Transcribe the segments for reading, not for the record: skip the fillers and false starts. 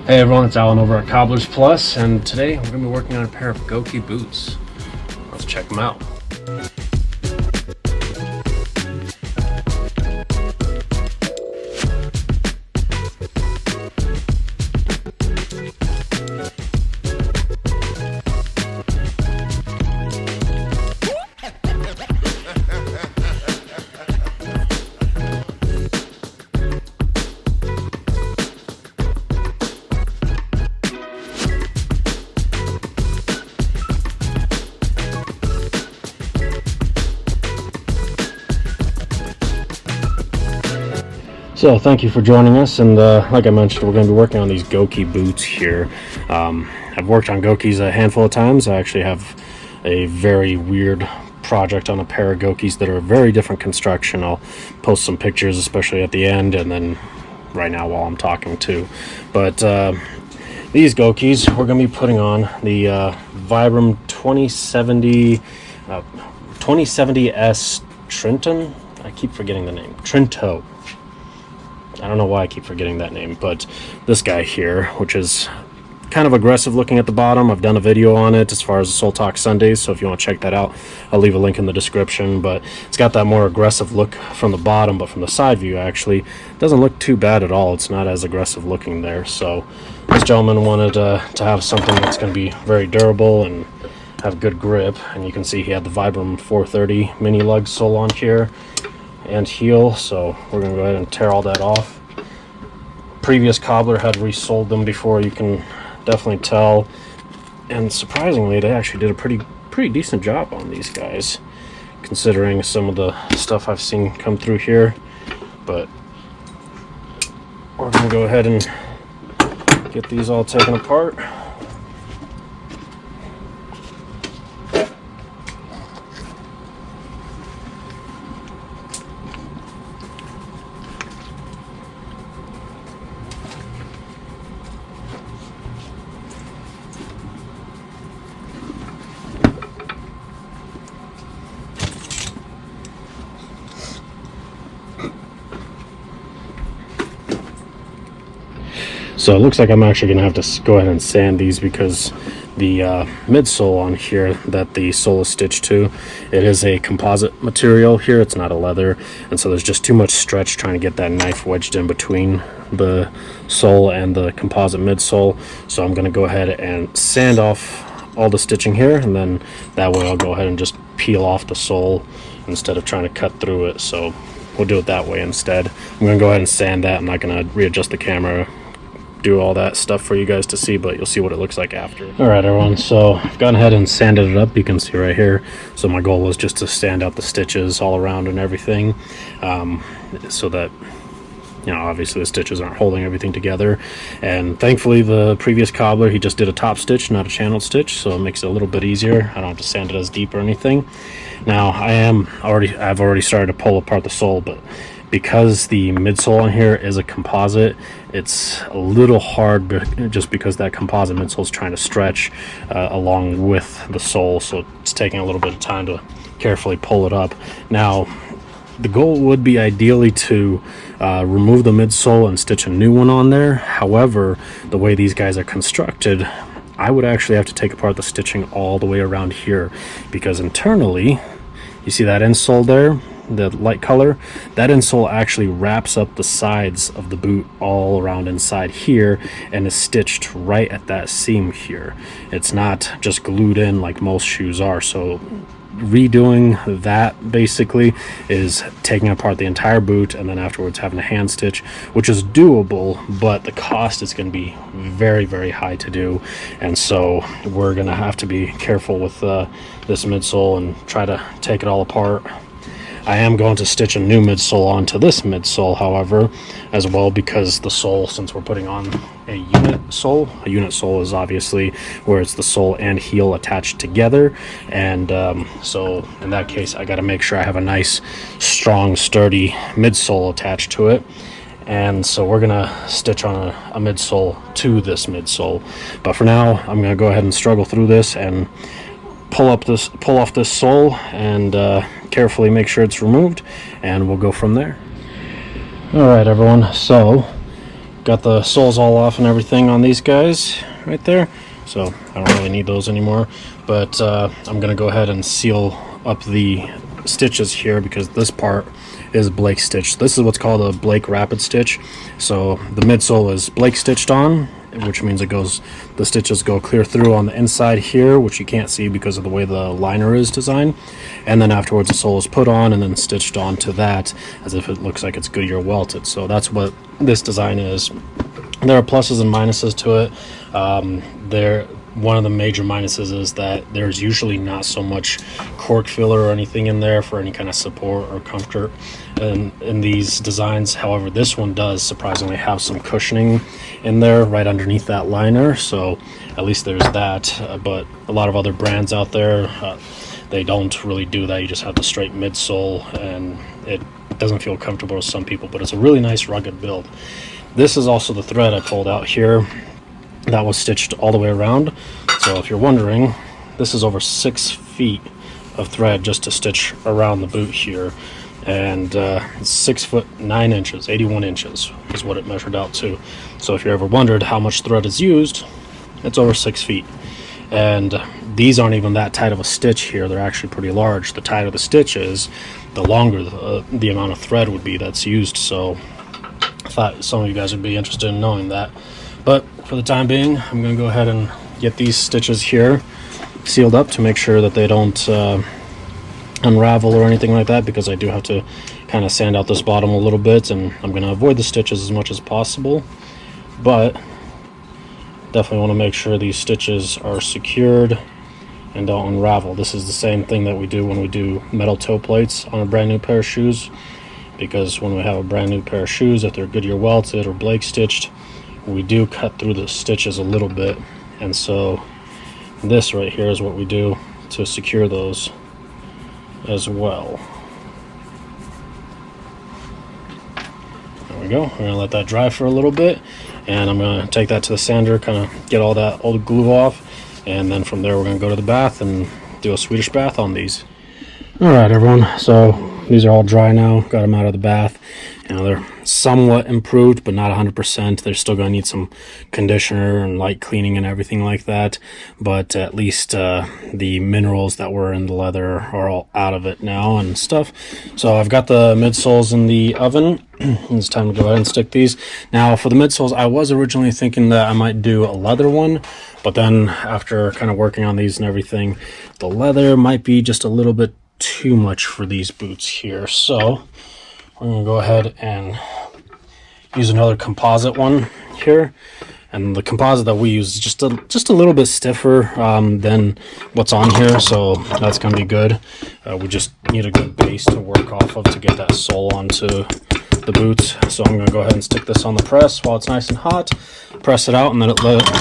Hey everyone, it's Alan over at Cobblers Plus, and today we're going to be working on a pair of Gokey Boots. Let's check them out. So thank you for joining us, and like I mentioned, we're going to be working on these Gokey Boots here. I've worked on Gokeys a handful of times. I actually have a very weird project on a pair of Gokeys that are a very different construction. I'll post some pictures, especially at the end, and then right now while I'm talking too. But these Gokeys, we're going to be putting on the Vibram 2070S Trento. I keep forgetting the name. Trento. I don't know why I keep forgetting that name, but this guy here, which is kind of aggressive looking at the bottom. I've done a video on it as far as the Soul Talk Sundays, so if you want to check that out, I'll leave a link in the description. But it's got that more aggressive look from the bottom, but from the side view actually it doesn't look too bad at all. It's not as aggressive looking there. So this gentleman wanted to have something that's going to be very durable and have good grip, and you can see he had the Vibram 430 mini lug sole on here and heel, so we're going to go ahead and tear all that off. Previous cobbler had resoled them before, you can definitely tell, and surprisingly they actually did a pretty decent job on these guys considering some of the stuff I've seen come through here. But we're going to go ahead and get these all taken apart. So it looks like I'm actually going to have to go ahead and sand these because the midsole on here that the sole is stitched to, it is a composite material here. It's not a leather, and so there's just too much stretch trying to get that knife wedged in between the sole and the composite midsole. So I'm going to go ahead and sand off all the stitching here, and then that way I'll go ahead and just peel off the sole instead of trying to cut through it. So we'll do it that way instead. I'm going to go ahead and sand that. I'm not going to readjust the camera, do all that stuff for you guys to see, but you'll see what it looks like after. All right everyone, so I've gone ahead and sanded it up. You can see right here. So my goal was just to sand out the stitches all around and everything, so that, you know, obviously the stitches aren't holding everything together. And thankfully the previous cobbler, he just did a top stitch, not a channeled stitch, so it makes it a little bit easier. I don't have to sand it as deep or anything. Now I've already started to pull apart the sole, but because the midsole on here is a composite, it's a little hard just because that composite midsole is trying to stretch along with the sole, so it's taking a little bit of time to carefully pull it up. Now the goal would be ideally to remove the midsole and stitch a new one on there. However, the way these guys are constructed, I would actually have to take apart the stitching all the way around here, because internally, you see that insole there, the light color, that insole actually wraps up the sides of the boot all around inside here and is stitched right at that seam here. It's not just glued in like most shoes are. So redoing that basically is taking apart the entire boot and then afterwards having a hand stitch, which is doable, but the cost is going to be very, very high to do. And so we're going to have to be careful with this midsole and try to take it all apart. I am going to stitch a new midsole onto this midsole, however, as well, because the sole, since we're putting on a unit sole is obviously where it's the sole and heel attached together, and so in that case I got to make sure I have a nice strong sturdy midsole attached to it. And so we're gonna stitch on a midsole to this midsole, but for now I'm gonna go ahead and struggle through this and pull off this sole and carefully make sure it's removed, and we'll go from there. All right everyone, so got the soles all off and everything on these guys right there, so I don't really need those anymore. But I'm gonna go ahead and seal up the stitches here because this part is Blake stitched. This is what's called a Blake rapid stitch. So the midsole is Blake stitched on, which means the stitches go clear through on the inside here, which you can't see because of the way the liner is designed. And then afterwards the sole is put on and then stitched onto that as if it looks like it's Goodyear welted. So that's what this design is. There are pluses and minuses to it. One of the major minuses is that there's usually not so much cork filler or anything in there for any kind of support or comfort in these designs. However, this one does surprisingly have some cushioning in there right underneath that liner, so at least there's that. But a lot of other brands out there, they don't really do that. You just have the straight midsole, and it doesn't feel comfortable to some people, but it's a really nice rugged build. This is also the thread I pulled out here. That was stitched all the way around. So if you're wondering, this is over 6 feet of thread just to stitch around the boot here. And 6 foot 9 inches, 81 inches is what it measured out to. So if you ever wondered how much thread is used, it's over 6 feet. And these aren't even that tight of a stitch here. They're actually pretty large. The tighter the stitch is, the longer the amount of thread would be that's used. So I thought some of you guys would be interested in knowing that. But for the time being, I'm going to go ahead and get these stitches here sealed up to make sure that they don't unravel or anything like that, because I do have to kind of sand out this bottom a little bit, and I'm going to avoid the stitches as much as possible. But definitely want to make sure these stitches are secured and don't unravel. This is the same thing that we do when we do metal toe plates on a brand new pair of shoes, because when we have a brand new pair of shoes, if they're Goodyear welted or Blake stitched, we do cut through the stitches a little bit, and so this right here is what we do to secure those as well. There we go. We're gonna let that dry for a little bit, and I'm gonna take that to the sander, kind of get all that old glue off, and then from there we're gonna go to the bath and do a Swedish bath on these. All right, everyone, so these are all dry now. Got them out of the bath. You know, they're somewhat improved, but not 100%. They're still going to need some conditioner and light cleaning and everything like that. But at least the minerals that were in the leather are all out of it now and stuff. So I've got the midsoles in the oven. It's time to go ahead and stick these. Now, for the midsoles, I was originally thinking that I might do a leather one. But then after kind of working on these and everything, the leather might be just a little bit too much for these boots here. So we're going to go ahead and use another composite one here. And the composite that we use is just a little bit stiffer than what's on here, so that's going to be good. We just need a good base to work off of to get that sole onto the boots. So I'm going to go ahead and stick this on the press while it's nice and hot. Press it out and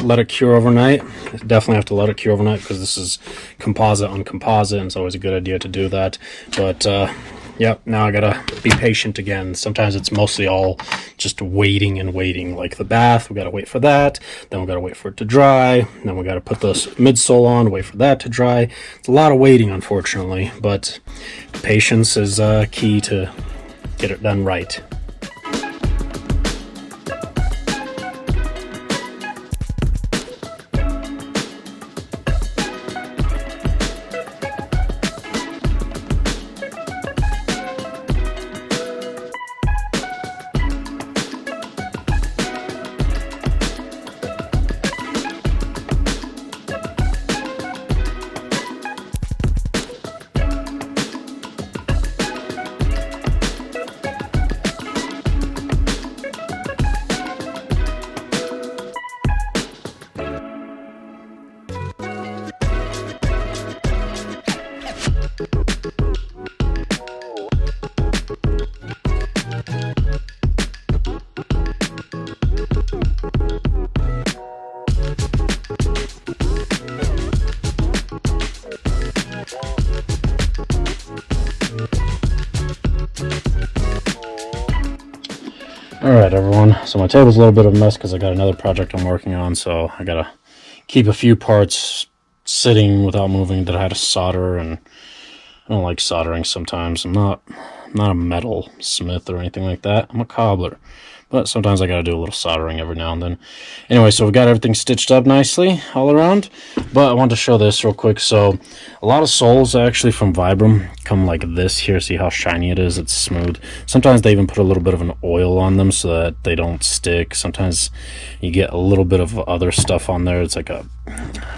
let it cure overnight. Definitely have to let it cure overnight because this is composite on composite, and it's always a good idea to do that. But yep, now I gotta be patient again. Sometimes it's mostly all just waiting and waiting. Like the bath, we gotta wait for that. Then we gotta wait for it to dry. Then we gotta put this midsole on, wait for that to dry. It's a lot of waiting, unfortunately, but patience is key to get it done right. Alright everyone, so my table's a little bit of a mess because I got another project I'm working on, so I gotta keep a few parts sitting without moving that I had to solder, and I don't like soldering sometimes. I'm not a metal smith or anything like that. I'm a cobbler. but sometimes I gotta do a little soldering every now and then. Anyway, so we've got everything stitched up nicely all around, but I wanted to show this real quick. So a lot of soles actually from Vibram come like this here. See how shiny it is? It's smooth. Sometimes they even put a little bit of an oil on them so that they don't stick. Sometimes you get a little bit of other stuff on there. It's like a,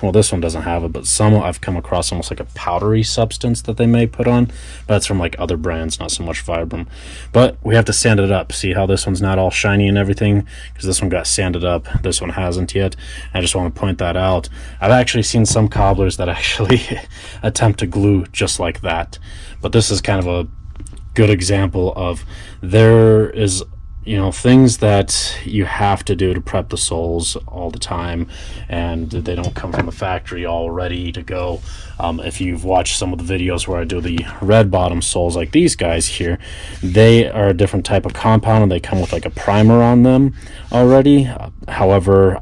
well, this one doesn't have it, but some I've come across almost like a powdery substance that they may put on. But that's from like other brands, not so much Vibram. But we have to sand it up. See how this one's not all shiny and everything? Because this one got sanded up. This one hasn't yet. I just want to point that out. I've actually seen some cobblers that actually attempt to glue just like that. But this is kind of a good example of there is, you know, things that you have to do to prep the soles all the time, and they don't come from the factory all ready to go. If you've watched some of the videos where I do the red bottom soles like these guys here, they are a different type of compound and they come with like a primer on them already. However,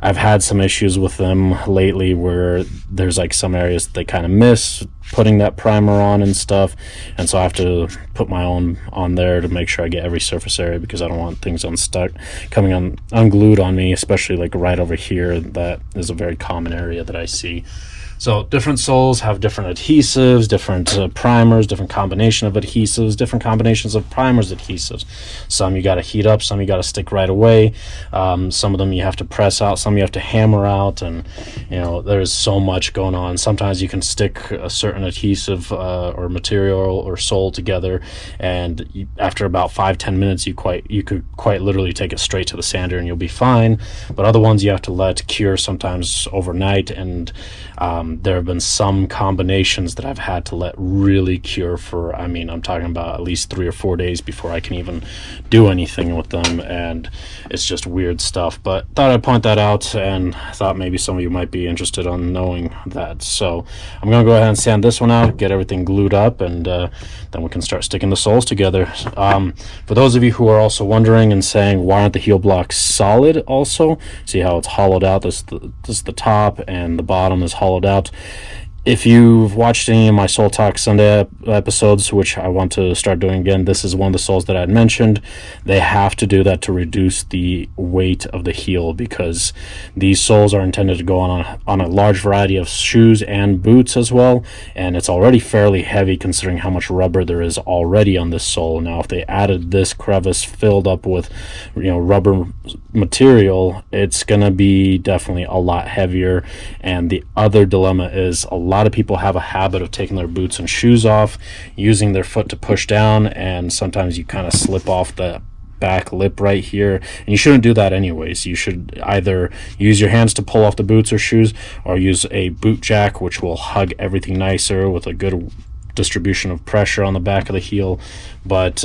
I've had some issues with them lately where there's like some areas that they kind of miss putting that primer on and stuff, and so I have to put my own on there to make sure I get every surface area, because I don't want things unstuck coming on unglued on me, especially like right over here. That is a very common area that I see. So different soles have different adhesives, different primers, different combination of adhesives, different combinations of primers, adhesives. Some you got to heat up, some you got to stick right away. Some of them you have to press out, some you have to hammer out, and you know, there's so much going on. Sometimes you can stick a certain adhesive or material or sole together, and after about 5-10 minutes you could quite literally take it straight to the sander and you'll be fine. But other ones you have to let cure sometimes overnight, and there have been some combinations that I've had to let really cure for, I mean, I'm talking about at least 3 or 4 days before I can even do anything with them, and it's just weird stuff. But thought I'd point that out, and I thought maybe some of you might be interested on knowing that. So I'm gonna go ahead and sand this one out, get everything glued up, and then we can start sticking the soles together. For those of you who are also wondering and saying, why aren't the heel blocks solid also? See how it's hollowed out? This is the top, and the bottom is hollowed out. If you've watched any of my Soul Talk Sunday episodes, which I want to start doing again, this is one of the soles that I had mentioned. They have to do that to reduce the weight of the heel, because these soles are intended to go on a large variety of shoes and boots as well, and it's already fairly heavy considering how much rubber there is already on this sole. Now, if they added this crevice filled up with, you know, rubber material, it's gonna be definitely a lot heavier. And the other dilemma is, a lot of people have a habit of taking their boots and shoes off, using their foot to push down, and sometimes you kind of slip off the back lip right here, and you shouldn't do that anyways. You should either use your hands to pull off the boots or shoes, or use a boot jack, which will hug everything nicer with a good distribution of pressure on the back of the heel. But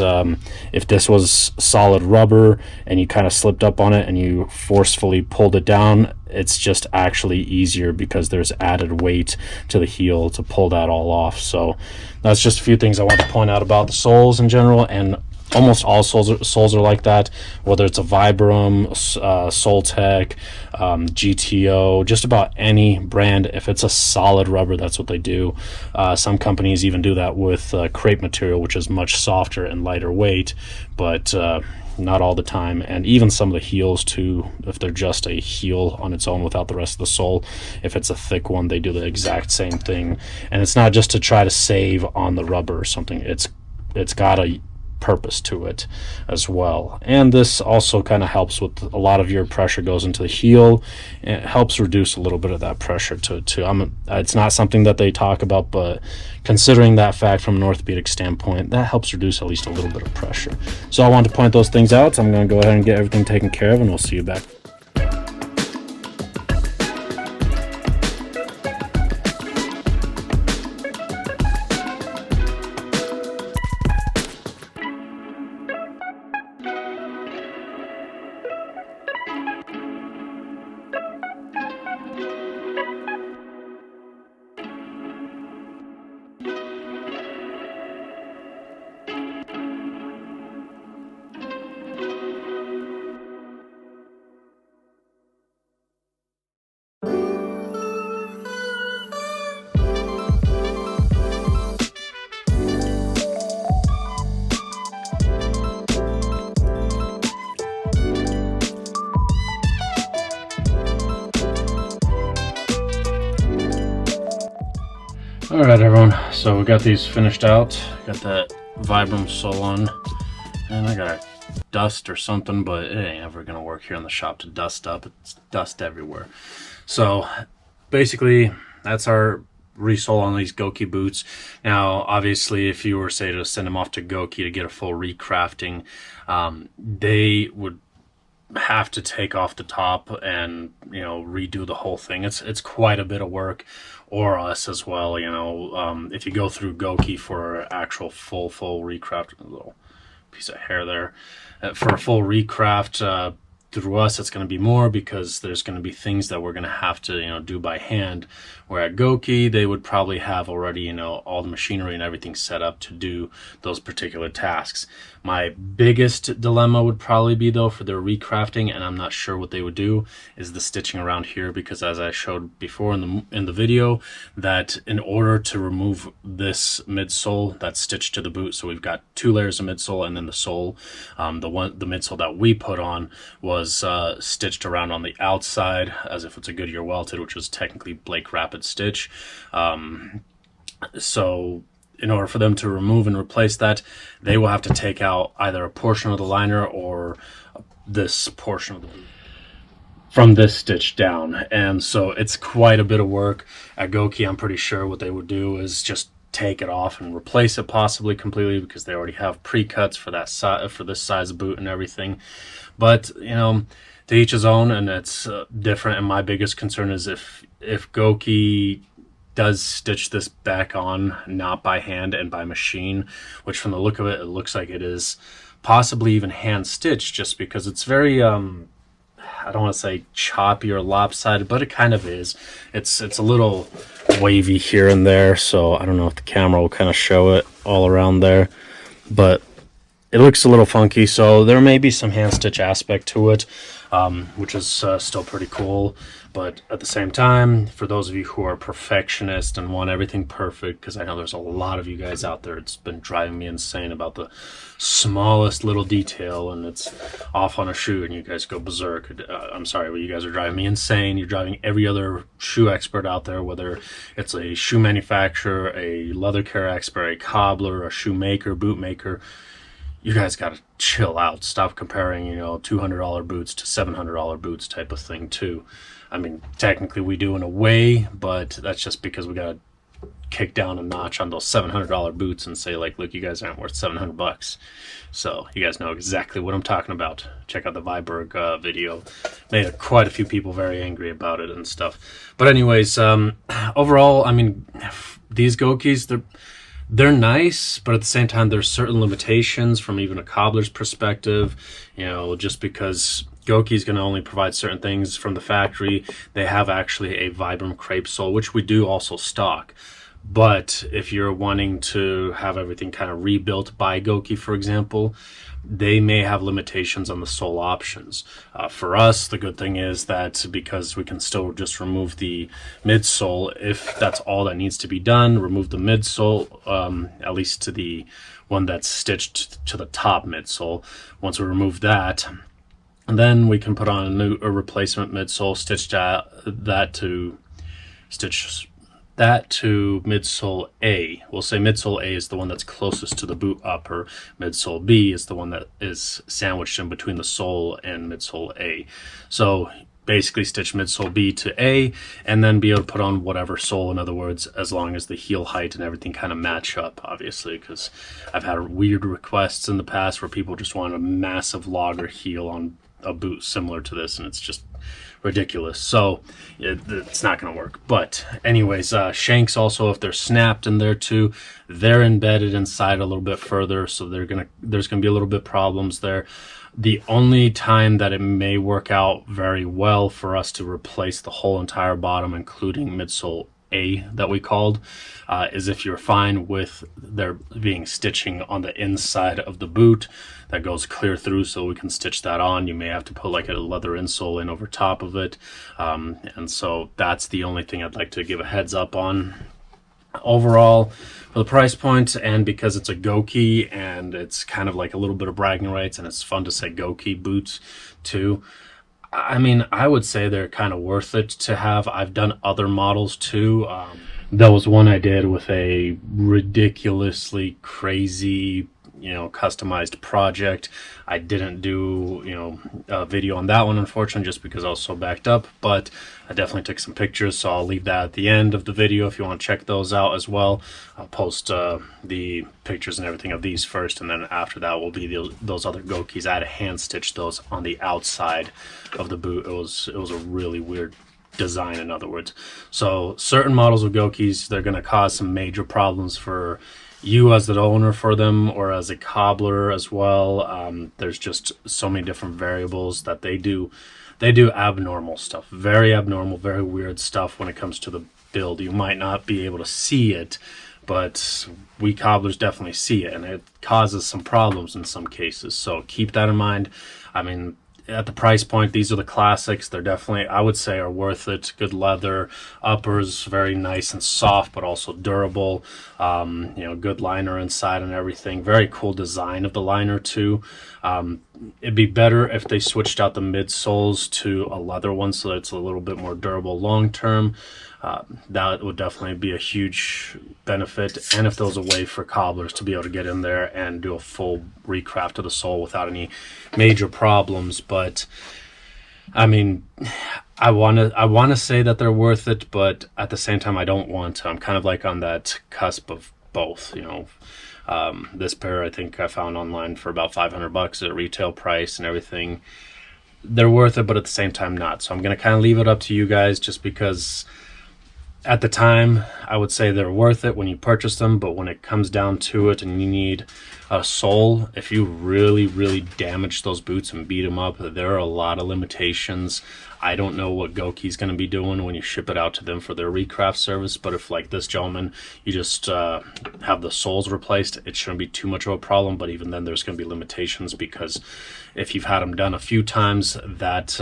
if this was solid rubber and you kind of slipped up on it and you forcefully pulled it down, it's just actually easier because there's added weight to the heel to pull that all off. So that's just a few things I want to point out about the soles in general, and almost all soles are like that, whether it's a Vibram, Soltec, GTO, just about any brand. If it's a solid rubber, that's what they do. Some companies even do that with crepe material, which is much softer and lighter weight, but not all the time. And even some of the heels too, if they're just a heel on its own without the rest of the sole, if it's a thick one, they do the exact same thing. And it's not just to try to save on the rubber or something. It's got a purpose to it as well. And this also kind of helps with a lot of your pressure goes into the heel, and it helps reduce a little bit of that pressure to it's not something that they talk about, but considering that fact from an orthopedic standpoint, that helps reduce at least a little bit of pressure. So I wanted to point those things out. So I'm going to go ahead and get everything taken care of, and we'll see you back. All right, everyone. So we got these finished out. Got that Vibram sole on, and I got a dust or something, but it ain't ever gonna work here in the shop to dust up. It's dust everywhere. So basically, that's our resole on these Gokey boots. Now, obviously, if you were, say, to send them off to Gokey to get a full recrafting, they would have to take off the top and, you know, redo the whole thing. It's quite a bit of work, or us as well, you know. If you go through Gokey for actual full recraft, a little piece of hair there, for a full recraft, through us it's going to be more, because there's going to be things that we're going to have to, you know, do by hand, where at Gokey they would probably have already, you know, all the machinery and everything set up to do those particular tasks. My biggest dilemma would probably be, though, for their recrafting, and I'm not sure what they would do, is the stitching around here, because as I showed before in the video, that in order to remove this midsole that's stitched to the boot, so we've got 2 layers of midsole, and then the sole, the midsole that we put on was stitched around on the outside as if it's a Goodyear welted, which is technically Blake Rapid stitch. So in order for them to remove and replace that, they will have to take out either a portion of the liner or this portion of the boot from this stitch down. And so it's quite a bit of work. At Gokey, I'm pretty sure what they would do is just take it off and replace it, possibly completely, because they already have pre-cuts for that for this size of boot and everything. But, you know, to each his own, and it's different. And my biggest concern is if Gokey does stitch this back on, not by hand and by machine, which from the look of it, it looks like it is possibly even hand stitched, just because it's very I don't want to say choppy or lopsided, but it kind of is. It's a little wavy here and there, so I don't know if the camera will kind of show it all around there, but it looks a little funky. So there may be some hand stitch aspect to it, which is still pretty cool. But at the same time, for those of you who are perfectionists and want everything perfect, because I know there's a lot of you guys out there, it's been driving me insane about the smallest little detail, and it's off on a shoe and you guys go berserk. I'm sorry, but you guys are driving me insane. You're driving every other shoe expert out there, whether it's a shoe manufacturer, a leather care expert, a cobbler, a shoemaker, boot maker. You guys got to chill out. Stop comparing, you know, $200 boots to $700 boots type of thing too. I mean, technically we do in a way, but that's just because we got to kick down a notch on those $700 boots and say, like, look, you guys aren't worth $700. So you guys know exactly what I'm talking about. Check out the Viberg video. Made quite a few people very angry about it and stuff. But anyways, overall, I mean, these Gokeys, they're nice, but at the same time, there's certain limitations from even a cobbler's perspective, you know, just because Gokey is going to only provide certain things from the factory. They have actually a Vibram crepe sole, which we do also stock. But if you're wanting to have everything kind of rebuilt by Gokey, for example, they may have limitations on the sole options. For us, the good thing is that because we can still just remove the midsole, if that's all that needs to be done, remove the midsole, at least to the one that's stitched to the top midsole. Once we remove that, and then we can put on a replacement midsole, stitch that to midsole A. We'll say midsole A is the one that's closest to the boot upper. Midsole B is the one that is sandwiched in between the sole and midsole A. So basically stitch midsole B to A, and then be able to put on whatever sole, in other words, as long as the heel height and everything kind of match up, obviously, because I've had weird requests in the past where people just want a massive logger heel on a boot similar to this, and it's just ridiculous. So it's not going to work. But anyways, shanks also, if they're snapped in there too, they're embedded inside a little bit further, so there's gonna be a little bit problems there. The only time that it may work out very well for us to replace the whole entire bottom, including midsole A that we called, is if you're fine with there being stitching on the inside of the boot that goes clear through, so we can stitch that on. You may have to put like a leather insole in over top of it, and so that's the only thing I'd like to give a heads up on. Overall, for the price point, and because it's a Gokey and it's kind of like a little bit of bragging rights, and it's fun to say Gokey boots too, I mean, I would say they're kind of worth it to have. I've done other models too. That was one I did with a ridiculously crazy, customized project. I didn't do, a video on that one, unfortunately, just because I was so backed up, but I definitely took some pictures, so I'll leave that at the end of the video if you want to check those out as well. I'll post the pictures and everything of these first, and then after that will be those other Gokeys. I had to hand stitch those on the outside of the boot. It was a really weird design, in other words. So certain models of Gokeys, they're going to cause some major problems for you as the owner for them, or as a cobbler as well. There's just so many different variables that they do abnormal stuff, very abnormal, very weird stuff when it comes to the build. You might not be able to see it, but we cobblers definitely see it, and it causes some problems in some cases. So keep that in mind. I mean, at the price point, these are the classics. They're definitely, I would say, are worth it. Good leather, uppers, very nice and soft, but also durable. Good liner inside and everything. Very cool design of the liner too. It'd be better if they switched out the midsoles to a leather one, so that it's a little bit more durable long term. That would definitely be a huge benefit, and if there was a way for cobblers to be able to get in there and do a full recraft of the sole without any major problems. But I mean, I want to say that they're worth it, but at the same time I don't want to. I'm kind of like on that cusp of both. This pair I think I found online for about $500 at retail price and everything. They're worth it, but at the same time not. So I'm going to kind of leave it up to you guys, just because at the time I would say they're worth it when you purchase them, but when it comes down to it and you need a sole, if you really damage those boots and beat them up, there are a lot of limitations. I don't know what Gokey's going to be doing when you ship it out to them for their recraft service, but if, like this gentleman, you just have the soles replaced, it shouldn't be too much of a problem. But even then, there's going to be limitations, because if you've had them done a few times, that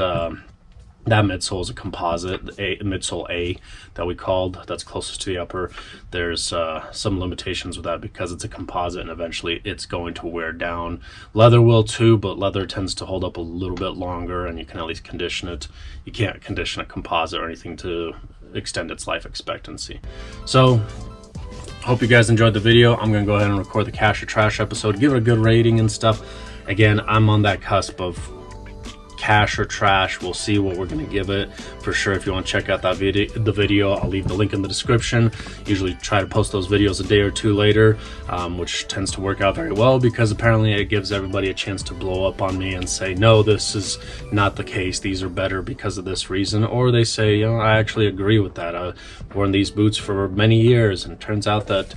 midsole is a composite, midsole A that we called, that's closest to the upper. There's some limitations with that because it's a composite, and eventually it's going to wear down. Leather will too, but leather tends to hold up a little bit longer, and you can at least condition it. You can't condition a composite or anything to extend its life expectancy. So hope you guys enjoyed the video. I'm gonna go ahead and record the Cash or Trash episode, give it a good rating and stuff. Again, I'm on that cusp of Cash or Trash. We'll see what we're going to give it for sure. If you want to check out that video, I'll leave the link in the description. Usually try to post those videos a day or two later, which tends to work out very well, because apparently it gives everybody a chance to blow up on me and say, no, this is not the case, these are better because of this reason. Or they say, I actually agree with that. I've worn these boots for many years, and it turns out that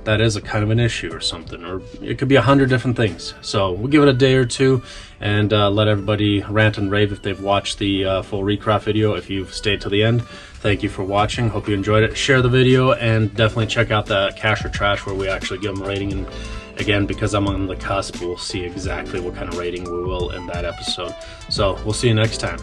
that is a kind of an issue or something, or it could be 100 different things. So we'll give it a day or two and let everybody rant and rave if they've watched the full recraft video. If you've stayed to the end, thank you for watching. Hope you enjoyed it. Share the video, and definitely check out that Cash or Trash where we actually give them a rating. And again, because I'm on the cusp, we'll see exactly what kind of rating we will in that episode. So we'll see you next time.